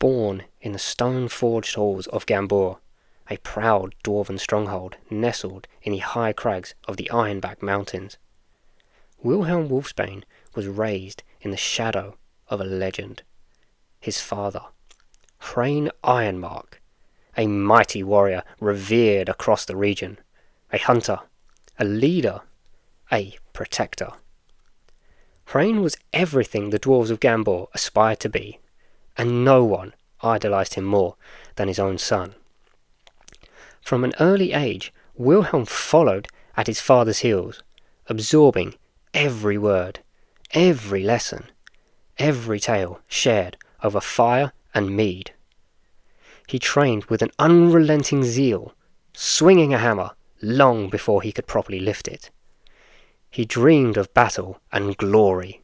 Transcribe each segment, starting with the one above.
born in the stone-forged halls of Gambor, a proud dwarven stronghold nestled in the high crags of the Ironback Mountains. Wilhelm Wolfsbane was raised in the shadow of a legend. His father, Hrein Ironmark, a mighty warrior revered across the region, a hunter, a leader, a protector. Hrein was everything the dwarves of Gambor aspired to be, and no one idolized him more than his own son. From an early age, Wilhelm followed at his father's heels, absorbing every word, every lesson, every tale shared over fire and mead. He trained with an unrelenting zeal, swinging a hammer long before he could properly lift it. He dreamed of battle and glory,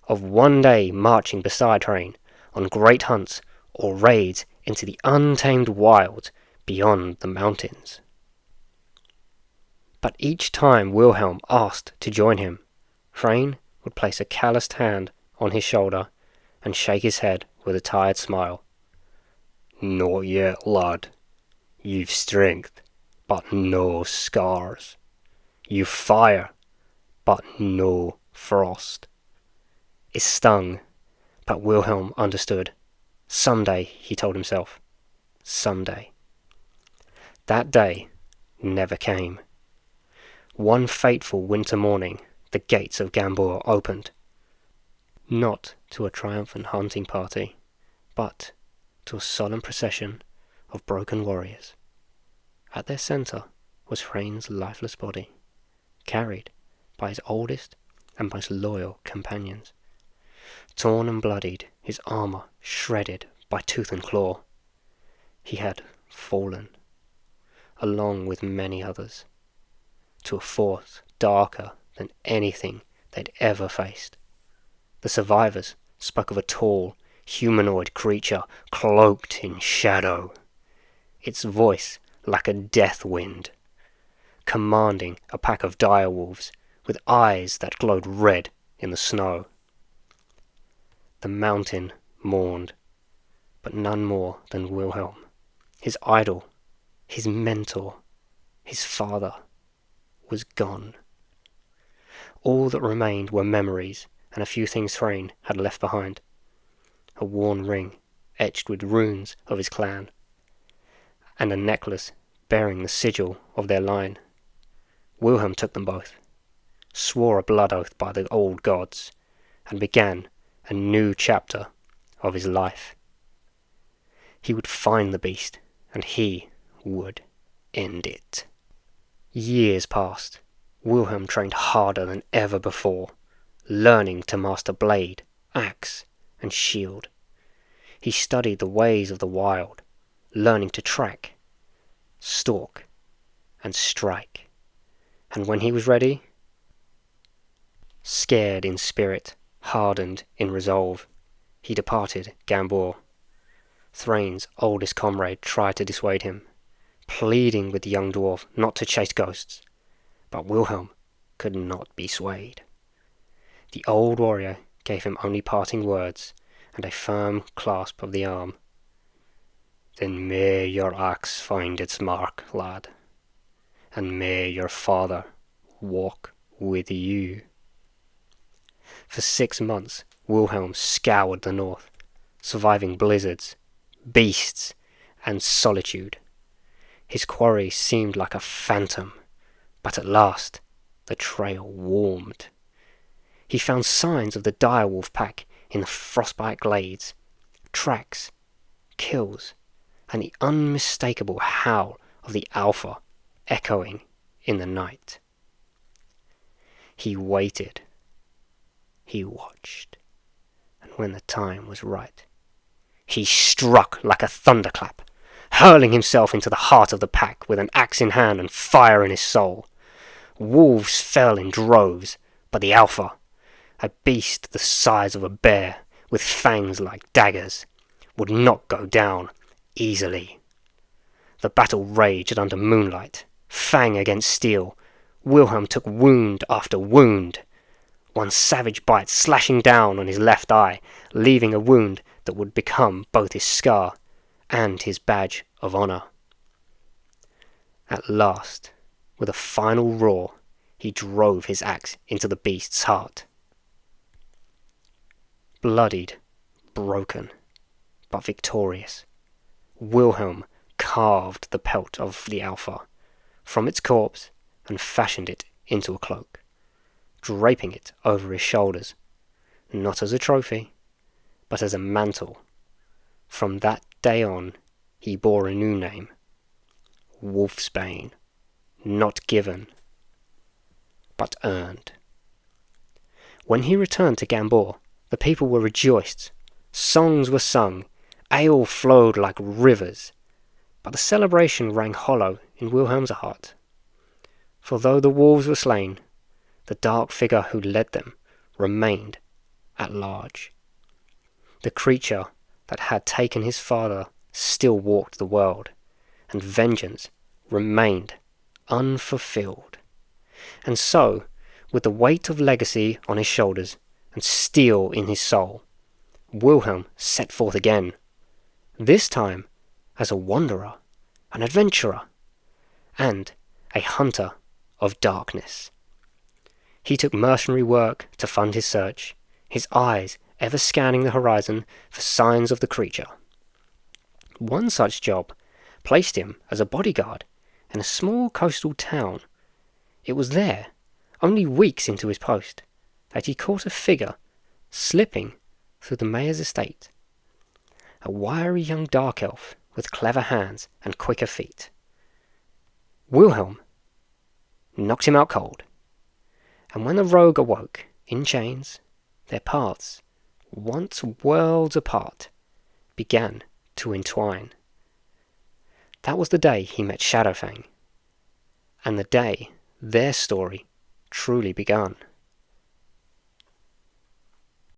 of one day marching beside Hrein on great hunts or raids into the untamed wilds beyond the mountains. But each time Wilhelm asked to join him, Hrein would place a calloused hand on his shoulder and shake his head with a tired smile. "Not yet, lad. You've strength, but no scars. You've fire, but no frost." It stung, but Wilhelm understood. Someday, he told himself. Someday. That day never came. One fateful winter morning, the gates of Gambor opened. Not to a triumphant hunting party, but to a solemn procession of broken warriors. At their centre was Hrein's lifeless body, carried by his oldest and most loyal companions. Torn and bloodied, his armour shredded by tooth and claw, he had fallen, along with many others, to a force darker than anything they'd ever faced. The survivors spoke of a tall, humanoid creature cloaked in shadow, its voice like a death wind, commanding a pack of dire wolves with eyes that glowed red in the snow. The mountain mourned, but none more than Wilhelm, his idol, his mentor, his father, was gone. All that remained were memories and a few things Hrein had left behind. A worn ring etched with runes of his clan, and a necklace bearing the sigil of their line. Wilhelm took them both, swore a blood oath by the old gods, and began a new chapter of his life. He would find the beast, and he would end it. Years passed. Wilhelm trained harder than ever before, learning to master blade, axe, and shield. He studied the ways of the wild, learning to track, stalk, and strike. And when he was ready, scared in spirit, hardened in resolve, he departed Gambor. Threin's oldest comrade tried to dissuade him, pleading with the young dwarf not to chase ghosts, but Wilhelm could not be swayed. The old warrior gave him only parting words and a firm clasp of the arm. "Then may your axe find its mark, lad, and may your father walk with you." For 6 months, Wilhelm scoured the north, surviving blizzards, beasts, and solitude. His quarry seemed like a phantom, but at last the trail warmed. He found signs of the direwolf pack in the frostbite glades, tracks, kills, and the unmistakable howl of the alpha echoing in the night. He waited. He watched. And when the time was right, he struck like a thunderclap, hurling himself into the heart of the pack with an axe in hand and fire in his soul. Wolves fell in droves, but the alpha, a beast the size of a bear, with fangs like daggers, would not go down easily. The battle raged under moonlight, fang against steel. Wilhelm took wound after wound, one savage bite slashing down on his left eye, leaving a wound that would become both his scar and his badge of honor. At last, with a final roar, he drove his axe into the beast's heart. Bloodied, broken, but victorious, Wilhelm carved the pelt of the Alpha from its corpse and fashioned it into a cloak, draping it over his shoulders, not as a trophy, but as a mantle. From that day on, he bore a new name, wolfsbane, not given, but earned. When he returned to Gambour, the people were rejoiced, songs were sung, ale flowed like rivers, but the celebration rang hollow in Wilhelm's heart. For though the wolves were slain, the dark figure who led them remained at large. The creature that had taken his father still walked the world, and vengeance remained unfulfilled. And so, with the weight of legacy on his shoulders and steel in his soul, Wilhelm set forth again, this time as a wanderer, an adventurer, and a hunter of darkness. He took mercenary work to fund his search, his eyes ever scanning the horizon for signs of the creature. One such job placed him as a bodyguard in a small coastal town. It was there, only weeks into his post, that he caught a figure slipping through the mayor's estate. A wiry young dark elf with clever hands and quicker feet. Wilhelm knocked him out cold, and when the rogue awoke, in chains, their paths, once worlds apart, began to entwine. That was the day he met Shadowfang, and the day their story truly begun.